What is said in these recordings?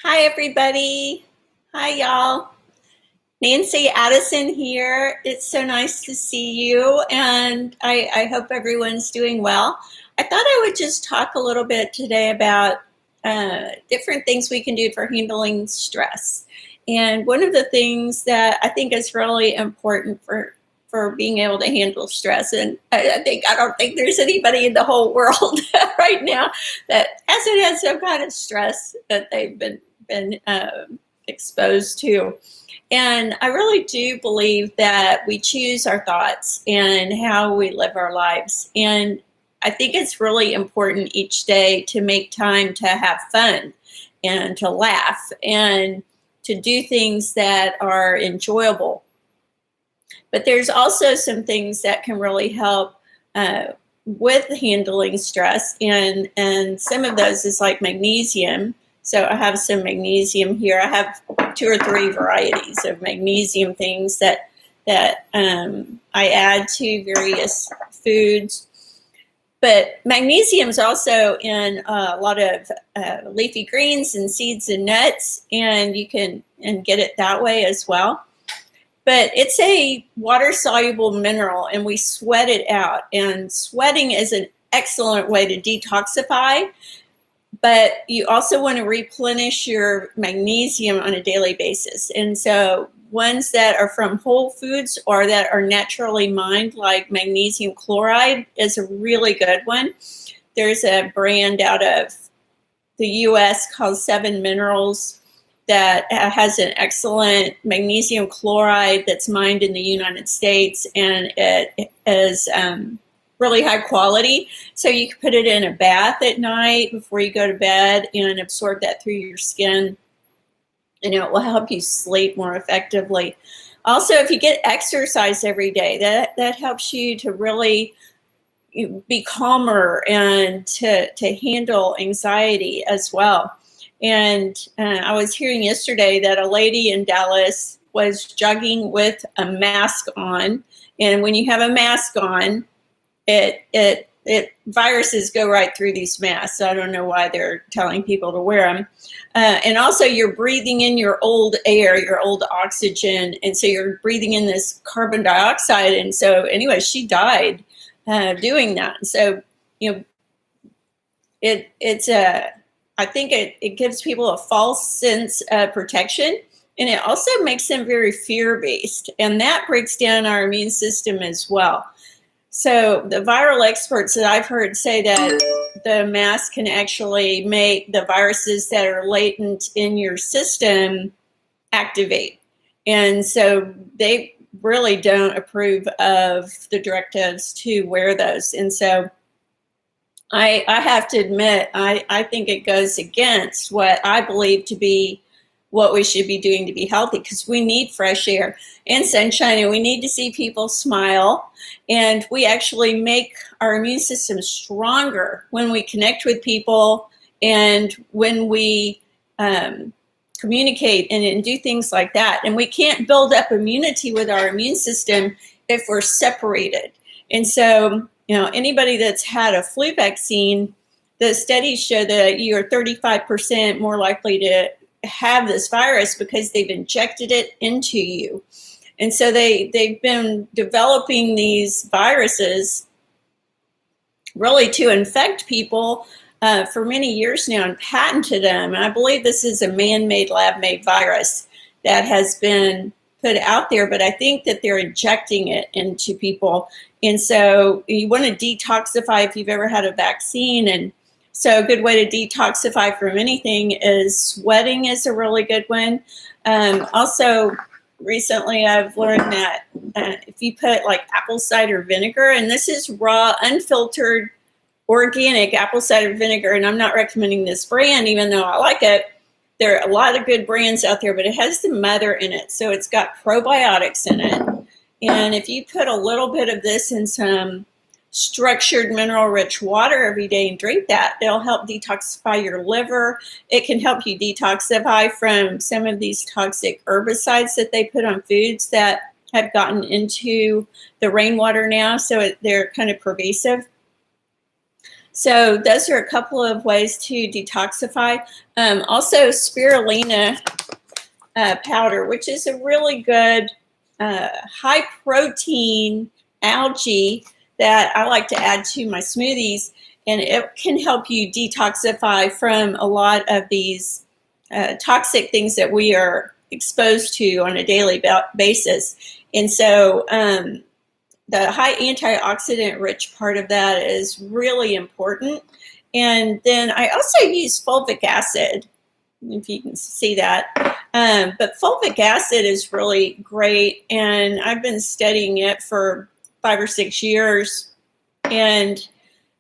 Hi, everybody. Hi, y'all. Nancy Addison here. It's so nice to see you, and I hope everyone's doing well. I thought I would just talk a little bit today about different things we can do for handling stress. And one of the things that I think is really important for being able to handle stress, and I don't think there's anybody in the whole world right now that hasn't had some kind of stress that they've been exposed to. And I really do believe that we choose our thoughts and how we live our lives. And I think it's really important each day to make time to have fun and to laugh and to do things that are enjoyable. But there's also some things that can really help with handling stress. And some of those is like magnesium. So I have some magnesium here. I have 2 or 3 varieties of magnesium things that I add to various foods. But magnesium is also in a lot of leafy greens and seeds and nuts, and you can get it that way as well. But it's a water-soluble mineral, and we sweat it out. And sweating is an excellent way to detoxify. But you also want to replenish your magnesium on a daily basis. And so ones that are from whole foods or that are naturally mined, like magnesium chloride, is a really good one. There's a brand out of the US called 7 Minerals that has an excellent magnesium chloride that's mined in the United States, and it is really high quality. So you can put it in a bath at night before you go to bed and absorb that through your skin, and it will help you sleep more effectively. Also, if you get exercise every day, that helps you to really be calmer and to handle anxiety as well. And I was hearing yesterday that a lady in Dallas was jogging with a mask on, and when you have a mask on, viruses go right through these masks. I don't know why they're telling people to wear them. And also you're breathing in your old air, your old oxygen. And so you're breathing in this carbon dioxide. And so anyway, she died doing that. And so, I think it gives people a false sense of protection. And it also makes them very fear-based. And that breaks down our immune system as well. So the viral experts that I've heard say that the mask can actually make the viruses that are latent in your system activate. And so they really don't approve of the directives to wear those. And so I have to admit, I think it goes against what I believe to be what we should be doing to be healthy, because we need fresh air and sunshine, and we need to see people smile. And we actually make our immune system stronger when we connect with people and when we communicate and do things like that. And we can't build up immunity with our immune system if we're separated. And so, anybody that's had a flu vaccine, the studies show that you are 35% more likely to have this virus because they've injected it into you. And so they've been developing these viruses really to infect people for many years now and patented them. And I believe this is a man-made, lab-made virus that has been put out there, but I think that they're injecting it into people. And so you want to detoxify if you've ever had a vaccine. And so a good way to detoxify from anything is sweating is a really good one. Also, recently I've learned that if you put like apple cider vinegar, and this is raw, unfiltered, organic apple cider vinegar, and I'm not recommending this brand even though I like it. There are a lot of good brands out there, but it has the mother in it, so it's got probiotics in it. And if you put a little bit of this in some structured mineral-rich water every day and drink that, it'll help detoxify your liver. It can help you detoxify from some of these toxic herbicides that they put on foods that have gotten into the rainwater now, so they're kind of pervasive. So those are a couple of ways to detoxify. Also, spirulina powder, which is a really good high protein algae that I like to add to my smoothies, and it can help you detoxify from a lot of these toxic things that we are exposed to on a daily basis. And so the high antioxidant rich part of that is really important. And then I also use fulvic acid, if you can see that. But fulvic acid is really great, and I've been studying it for 5 or 6 years. And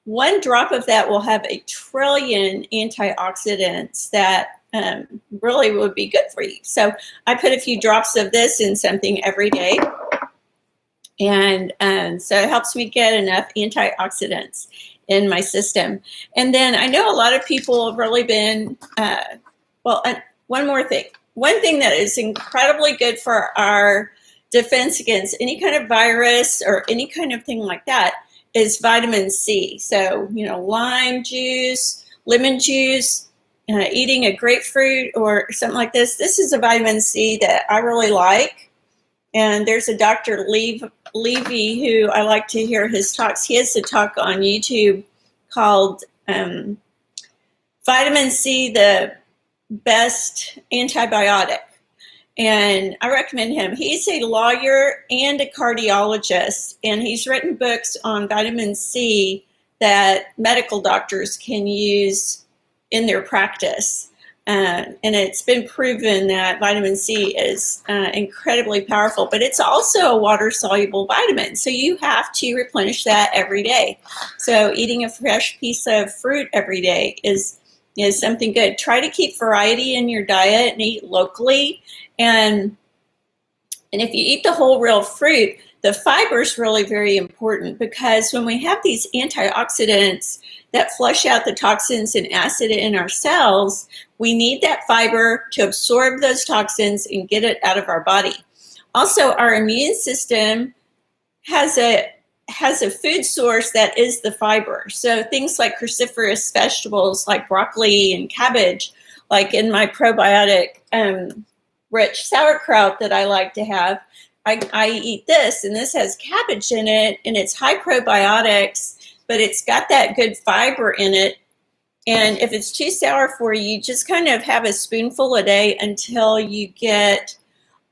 one drop of that will have 1 trillion antioxidants that really would be good for you. So I put a few drops of this in something every day. And so it helps me get enough antioxidants in my system. And then I know a lot of people have really been, one more thing. One thing that is incredibly good for our defense against any kind of virus or any kind of thing like that is vitamin C. So, lime juice, lemon juice, eating a grapefruit or something like this. This is a vitamin C that I really like. And there's a Dr. Levy who I like to hear his talks. He has a talk on YouTube called Vitamin C, the Best Antibiotic. And I recommend him. He's a lawyer and a cardiologist, and he's written books on vitamin C that medical doctors can use in their practice. And it's been proven that vitamin C is incredibly powerful, but it's also a water-soluble vitamin. So you have to replenish that every day. So eating a fresh piece of fruit every day is something good. Try to keep variety in your diet and eat locally. And if you eat the whole real fruit, the fiber is really very important, because when we have these antioxidants that flush out the toxins and acid in our cells, we need that fiber to absorb those toxins and get it out of our body. Also, our immune system has a food source that is the fiber. So things like cruciferous vegetables like broccoli and cabbage, like in my probiotic rich sauerkraut that I like to have, I eat this, and this has cabbage in it, and it's high probiotics, but it's got that good fiber in it. And if it's too sour for you, just kind of have a spoonful a day until you get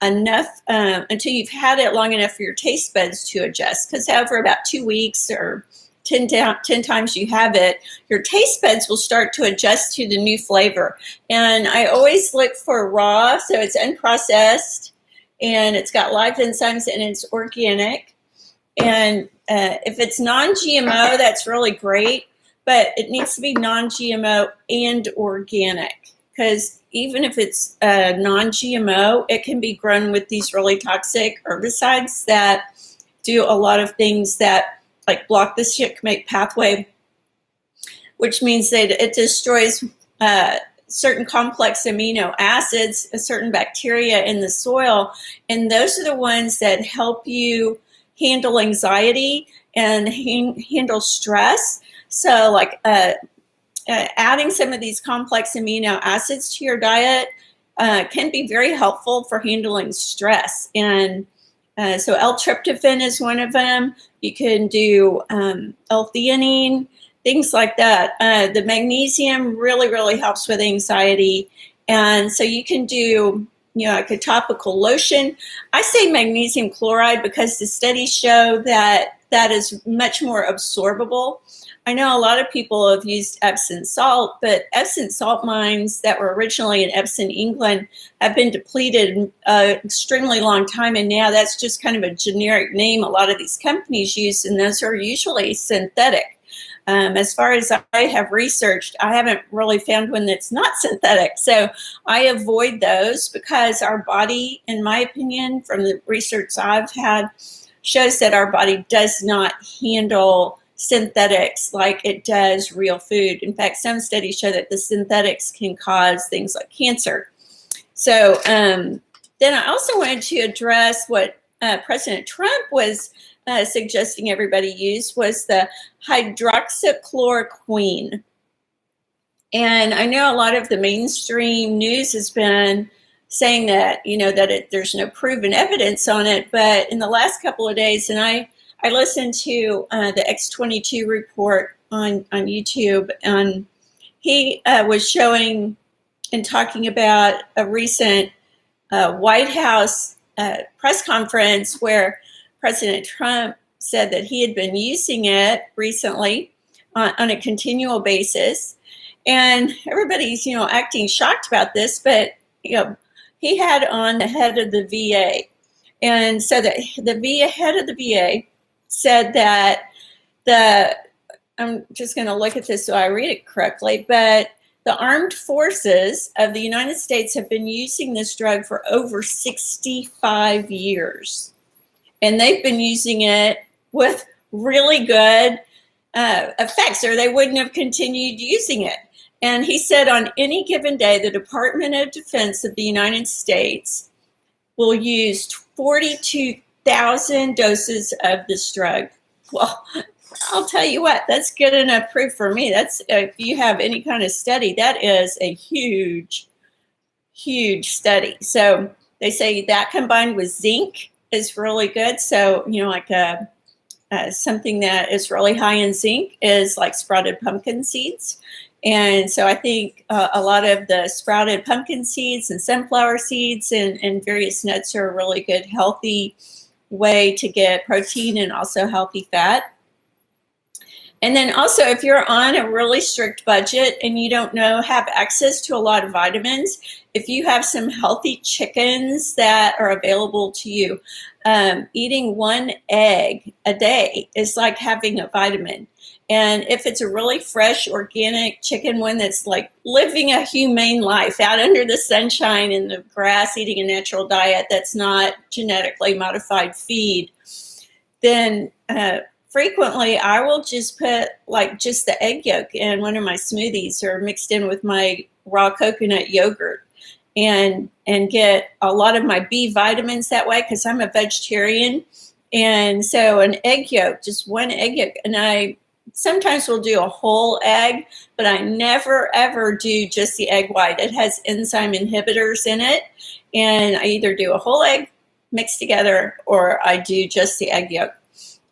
enough, until you've had it long enough for your taste buds to adjust. Because over about 2 weeks or 10 times you have it, your taste buds will start to adjust to the new flavor. And I always look for raw, so it's unprocessed, and it's got live enzymes, and it's organic. And if it's non-GMO, that's really great, but it needs to be non-GMO and organic, because even if it's non-GMO, it can be grown with these really toxic herbicides that do a lot of things that like block the shikimate pathway, which means that it destroys certain complex amino acids, a certain bacteria in the soil, and those are the ones that help you handle anxiety and handle stress. So like adding some of these complex amino acids to your diet can be very helpful for handling stress. And so L-tryptophan is one of them. You can do L-theanine, things like that. The magnesium really, really helps with anxiety. And so you can do, like a topical lotion. I say magnesium chloride because the studies show that that is much more absorbable. I know a lot of people have used Epsom salt, but Epsom salt mines that were originally in Epsom, England, have been depleted an extremely long time, and now that's just kind of a generic name a lot of these companies use, and those are usually synthetic. As far as I have researched, I haven't really found one that's not synthetic. So I avoid those because our body, in my opinion, from the research I've had, shows that our body does not handle synthetics like it does real food. In fact, some studies show that the synthetics can cause things like cancer. So then I also wanted to address what President Trump was suggesting everybody use was the hydroxychloroquine. And I know a lot of the mainstream news has been saying that, there's no proven evidence on it. But in the last couple of days, and I listened to the X22 report on YouTube, and he was showing and talking about a recent White House press conference where President Trump said that he had been using it recently on a continual basis. And everybody's, acting shocked about this, but, he had on the head of the VA. And so the head of the VA said that I'm just going to look at this so I read it correctly, but the armed forces of the United States have been using this drug for over 65 years. And they've been using it with really good effects, or they wouldn't have continued using it. And he said on any given day, the Department of Defense of the United States will use 42,000 doses of this drug. Well, I'll tell you what, that's good enough proof for me. That's, if you have any kind of study, that is a huge, huge study. So they say that combined with zinc is really good. So, something that is really high in zinc is like sprouted pumpkin seeds. And so I think a lot of the sprouted pumpkin seeds and sunflower seeds and various nuts are a really good, healthy way to get protein and also healthy fat. And then also, if you're on a really strict budget and you don't have access to a lot of vitamins, if you have some healthy chickens that are available to you, eating one egg a day is like having a vitamin. And if it's a really fresh, organic chicken, one that's like living a humane life out under the sunshine in the grass, eating a natural diet that's not genetically modified feed, then frequently I will just put like just the egg yolk in one of my smoothies or mixed in with my raw coconut yogurt and get a lot of my B vitamins that way because I'm a vegetarian. And so an egg yolk, just one egg yolk, and I sometimes will do a whole egg, but I never ever do just the egg white. It has enzyme inhibitors in it, and I either do a whole egg mixed together or I do just the egg yolk.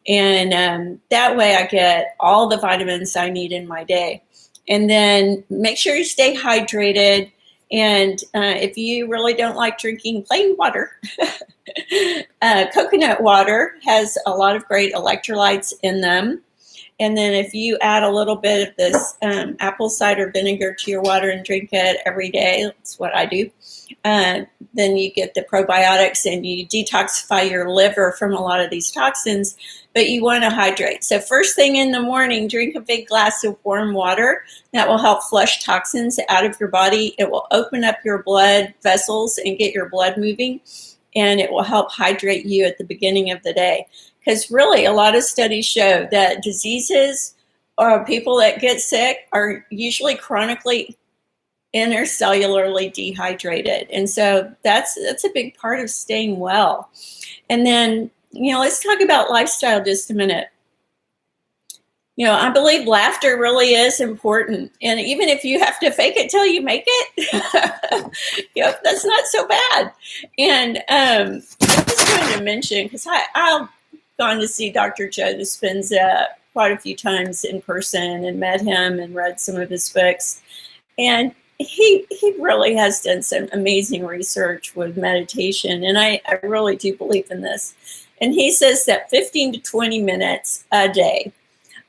And that way I get all the vitamins I need in my day. And then make sure you stay hydrated. And if you really don't like drinking plain water, coconut water has a lot of great electrolytes in them. And then if you add a little bit of this apple cider vinegar to your water and drink it every day, that's what I do, then you get the probiotics and you detoxify your liver from a lot of these toxins, but you want to hydrate. So first thing in the morning, drink a big glass of warm water. That will help flush toxins out of your body. It will open up your blood vessels and get your blood moving, and it will help hydrate you at the beginning of the day. Because really, a lot of studies show that diseases or people that get sick are usually chronically intercellularly dehydrated. And so that's a big part of staying well. And then, let's talk about lifestyle just a minute. I believe laughter really is important. And even if you have to fake it till you make it, that's not so bad. And I just wanted to mention, because I've gone to see Dr. Joe Dispenza quite a few times in person and met him and read some of his books. And he really has done some amazing research with meditation. And I really do believe in this. And he says that 15 to 20 minutes a day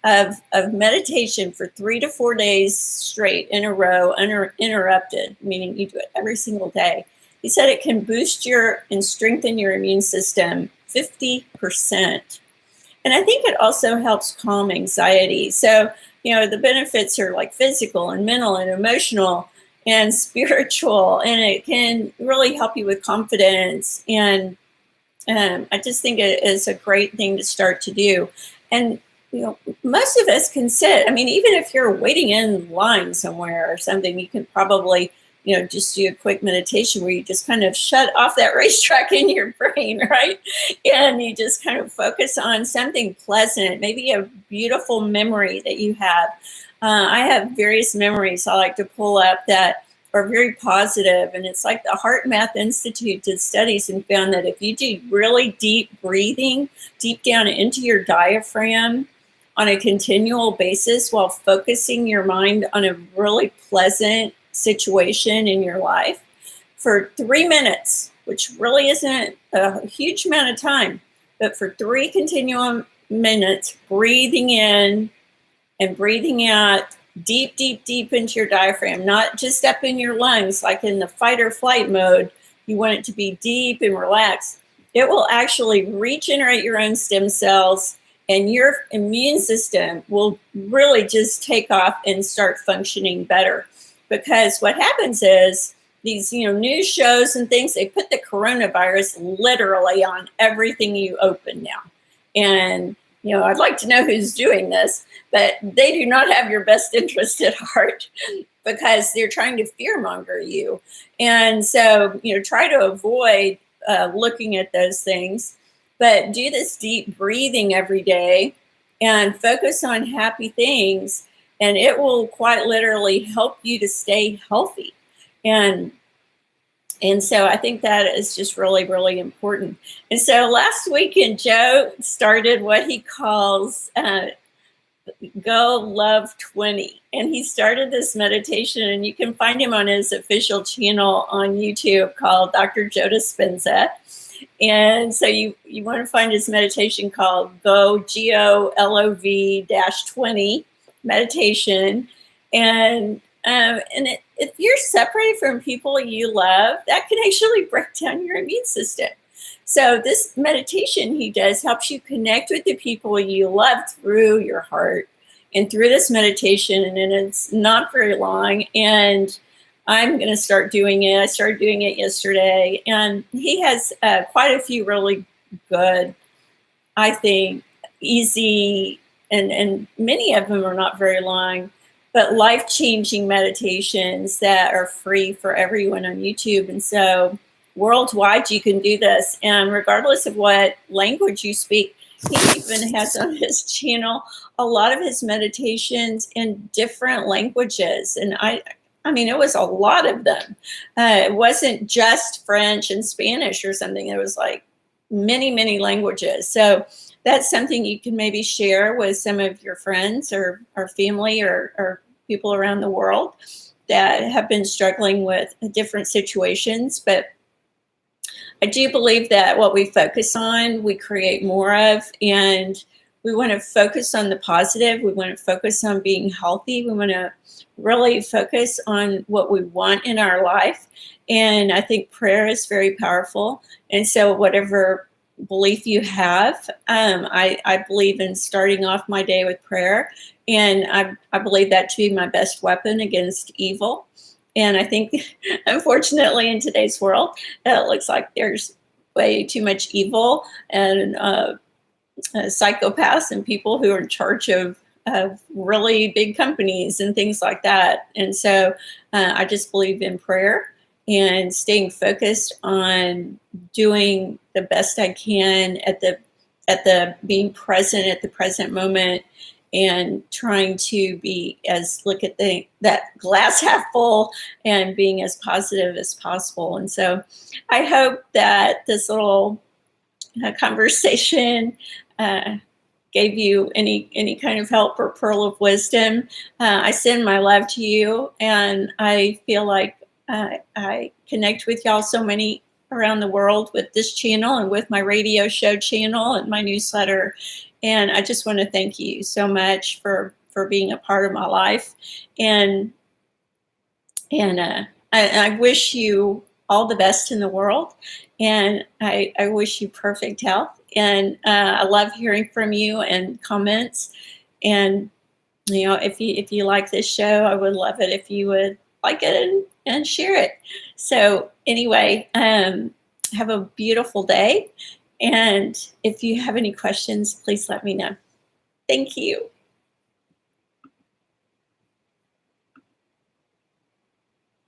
of meditation for 3 to 4 days straight in a row, uninterrupted, meaning you do it every single day. He said it can boost and strengthen your immune system 50%. And I think it also helps calm anxiety. So, the benefits are like physical and mental and emotional and spiritual, and it can really help you with confidence. And I just think it is a great thing to start to do. And, most of us can sit. I mean, even if you're waiting in line somewhere or something, you can probably just do a quick meditation where you just kind of shut off that racetrack in your brain, right? And you just kind of focus on something pleasant, maybe a beautiful memory that you have. I have various memories I like to pull up that are very positive, and it's like the Heart Math Institute did studies and found that if you do really deep breathing, deep down into your diaphragm on a continual basis while focusing your mind on a really pleasant situation in your life for 3 minutes, which really isn't a huge amount of time, but for 3 continuum minutes, breathing in and breathing out deep, deep, deep into your diaphragm, not just up in your lungs, like in the fight or flight mode. You want it to be deep and relaxed. It will actually regenerate your own stem cells, and your immune system will really just take off and start functioning better. Because what happens is these, news shows and things, they put the coronavirus literally on everything you open now. And, I'd like to know who's doing this, but they do not have your best interest at heart because they're trying to fearmonger you. And so, try to avoid looking at those things, but do this deep breathing every day and focus on happy things. And it will quite literally help you to stay healthy. And so I think that is just really, really important. And so last weekend, Joe started what he calls Go Love 20. And he started this meditation, and you can find him on his official channel on YouTube called Dr. Joe Dispenza. And so you want to find his meditation called Go, GOLOV-20 meditation. And if you're separated from people you love, that can actually break down your immune system. So this meditation he does helps you connect with the people you love through your heart and through this meditation. And it's not very long. And I'm going to start doing it. I started doing it yesterday. And he has quite a few really good, I think, easy, and many of them are not very long, but life-changing meditations that are free for everyone on YouTube. And so worldwide, you can do this. And regardless of what language you speak, he even has on his channel a lot of his meditations in different languages. And I mean, it was a lot of them. It wasn't just French and Spanish or something. It was like many, many languages. So that's something you can maybe share with some of your friends or family or people around the world that have been struggling with different situations. But I do believe that what we focus on, we create more of, and we want to focus on the positive. We want to focus on being healthy. We want to really focus on what we want in our life. And I think prayer is very powerful. And so whatever belief you have, I believe in starting off my day with prayer. And I believe that to be my best weapon against evil. And I think, unfortunately, in today's world, it looks like there's way too much evil and psychopaths and people who are in charge of really big companies and things like that. And so I just believe in prayer and staying focused on doing the best I can at the being present at the present moment, and trying to be look at that glass half full and being as positive as possible. And so I hope that this little conversation gave you any kind of help or pearl of wisdom. I send my love to you, and I feel like I connect with y'all so many around the world with this channel and with my radio show channel and my newsletter. And I just want to thank you so much for being a part of my life. And I wish you all the best in the world. And I wish you perfect health. And I love hearing from you and comments. And, if you like this show, I would love it if you would like it and share it. So anyway, have a beautiful day. And if you have any questions, please let me know. Thank you.